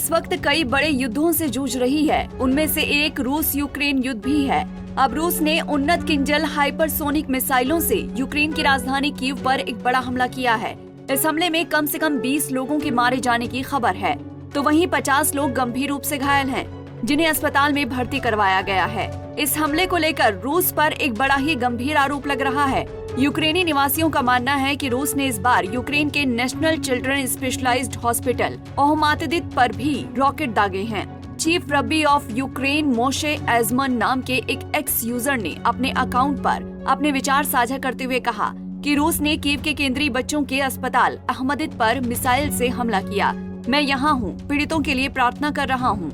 इस वक्त कई बड़े युद्धों से जूझ रही है। उनमें से एक रूस यूक्रेन युद्ध भी है। अब रूस ने उन्नत किंजल हाइपरसोनिक मिसाइलों से यूक्रेन की राजधानी कीव पर एक बड़ा हमला किया है। इस हमले में कम से कम 20 लोगों के मारे जाने की खबर है, तो वहीं 50 लोग गंभीर रूप से घायल हैं, जिन्हें अस्पताल में भर्ती करवाया गया है। इस हमले को लेकर रूस पर एक बड़ा ही गंभीर आरोप लग रहा है। यूक्रेनी निवासियों का मानना है कि रूस ने इस बार यूक्रेन के नेशनल चिल्ड्रन स्पेशलाइज्ड हॉस्पिटल ओहमातदित पर भी रॉकेट दागे हैं। चीफ रब्बी ऑफ यूक्रेन मोशे एजमन नाम के एक एक्स यूजर ने अपने अकाउंट पर अपने विचार साझा करते हुए कहा कि रूस ने कीव के केंद्रीय बच्चों के अस्पताल अहमदित पर मिसाइल से हमला किया। मैं यहाँ हूँ, पीड़ितों के लिए प्रार्थना कर रहा हूँ।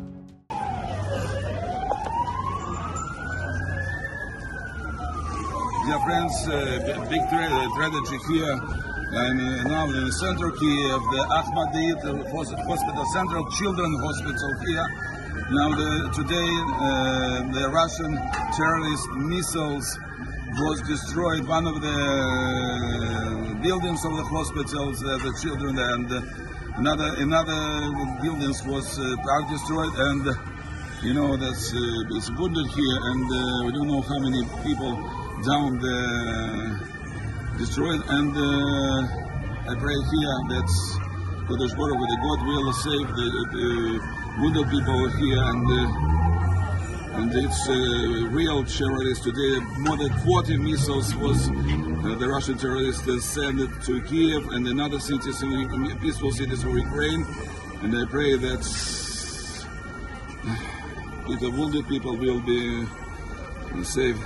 Dear friends, big tragedy here, and now in the center of Kiev, the Ahmadiyat Hospital, Central Children Hospital here. Now today, the Russian terrorist missiles was destroyed one of the buildings of the hospitals, the children, and another buildings was are destroyed, and you know that's it's wounded here, and we don't know how many people down the destroyed, and I pray here that Kodesh Baruch Hu, God will save the wounded people here, and it's real terrorists today. More than 40 missiles was the Russian terrorists sent to Kiev and another cities, peaceful cities of Ukraine, and I pray that the wounded people will be saved.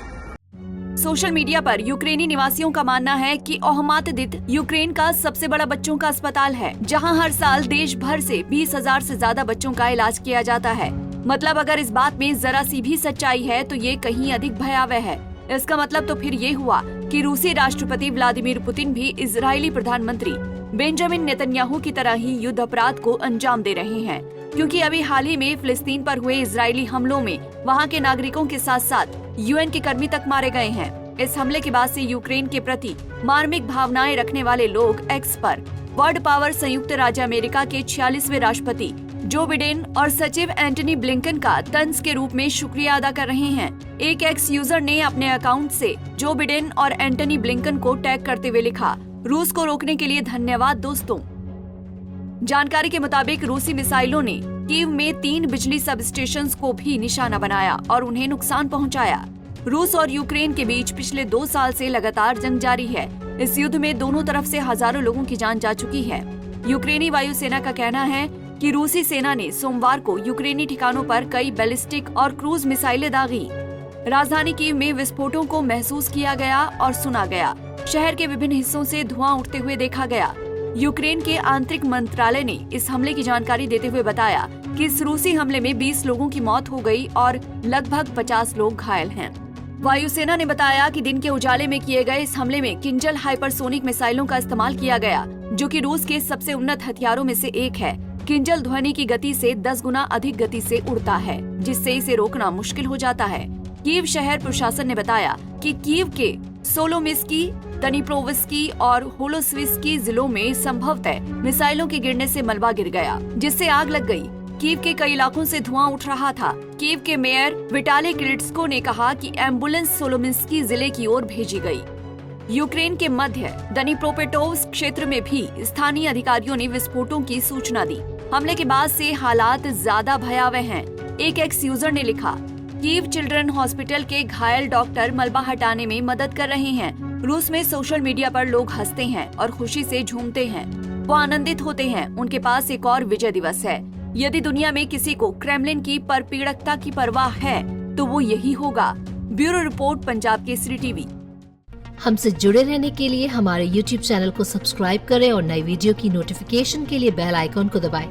Social media पर यूक्रेनी निवासियों का मानना है कि ओहमातदित Ukraine का सबसे बड़ा बच्चों का अस्पताल है, जहां हर साल देश भर से 20,000 से ज्यादा बच्चों का इलाज किया जाता है। मतलब अगर इस बात में जरा सी भी सच्चाई है तो ये कहीं अधिक भयावह है। इसका मतलब तो फिर ये हुआ कि रूसी राष्ट्रपति व्लादिमीर पुतिन भी इजरायली प्रधानमंत्री बेंजामिन नेतन्याहू की तरह ही युद्ध अपराध को अंजाम दे रहे हैं, क्योंकि अभी हाल ही में फिलिस्तीन पर हुए इजरायली हमलों में वहां के नागरिकों के साथ साथ यूएन के कर्मी तक मारे गए हैं। इस हमले के बाद से यूक्रेन के प्रति मार्मिक भावनाएं रखने वाले लोग एक्स पर वर्ल्ड पावर संयुक्त राज्य अमेरिका के 46वें राष्ट्रपति जो बिडेन और सचिव एंटनी ब्लिंकन का तंज के रूप में शुक्रिया अदा कर रहे हैं। एक एक्स यूजर ने अपने अकाउंट से जो बिडेन और एंटनी ब्लिंकन को टैग करते हुए लिखा, रूस को रोकने के लिए धन्यवाद दोस्तों। जानकारी के मुताबिक रूसी मिसाइलों ने कीव में 3 बिजली सब स्टेशन को भी निशाना बनाया और उन्हें नुकसान पहुंचाया। रूस और यूक्रेन के बीच पिछले 2 साल से लगातार जंग जारी है। इस युद्ध में दोनों तरफ से हजारों लोगों की जान जा चुकी है। यूक्रेनी वायुसेना का कहना है कि रूसी सेना ने सोमवार को यूक्रेनी ठिकानों पर कई बैलिस्टिक और क्रूज मिसाइलें दागी। राजधानी कीव में विस्फोटों को महसूस किया गया और सुना गया। शहर के विभिन्न हिस्सों से धुआं उठते हुए देखा गया। यूक्रेन के आंतरिक मंत्रालय ने इस हमले की जानकारी देते हुए बताया कि इस रूसी हमले में 20 लोगों की मौत हो गई और लगभग 50 लोग घायल हैं। वायुसेना ने बताया कि दिन के उजाले में किए गए इस हमले में किंजल हाइपरसोनिक मिसाइलों का इस्तेमाल किया गया, जो कि रूस के सबसे उन्नत हथियारों में से एक है। किंजल ध्वनि की गति से 10 गुना अधिक गति से उड़ता है, जिससे इसे रोकना मुश्किल हो जाता है। कीव शहर प्रशासन ने बताया कि कीव के सोलोमिस्की, दनीप्रोवस्की और होलोस्विस्की जिलों में संभवतः मिसाइलों के गिरने से मलबा गिर गया, जिससे आग लग गई। कीव के कई इलाकों से धुआं उठ रहा था। कीव के मेयर विटाली क्लिट्स्को ने कहा कि एम्बुलेंस सोलोमिस्की जिले की ओर भेजी गई। यूक्रेन के मध्य दनीप्रोपेट्रोव्स्क क्षेत्र में भी स्थानीय अधिकारियों ने विस्फोटों की सूचना दी। हमले के बाद से हालात ज्यादा भयावह हैं। एक एक्स यूजर ने लिखा, कीव चिल्ड्रन हॉस्पिटल के घायल डॉक्टर मलबा हटाने में मदद कर रहे हैं। रूस में सोशल मीडिया पर लोग हंसते हैं और खुशी से झूमते हैं। वो आनंदित होते हैं। उनके पास एक और विजय दिवस है। यदि दुनिया में किसी को क्रेमलिन की परपीड़कता की परवाह है तो वो यही होगा। Bureau report, Punjab Kesari TV. हमसे जुड़े रहने के लिए हमारे YouTube चैनल को सब्सक्राइब करें और नई वीडियो की नोटिफिकेशन के लिए बेल आइकॉन को दबाएं।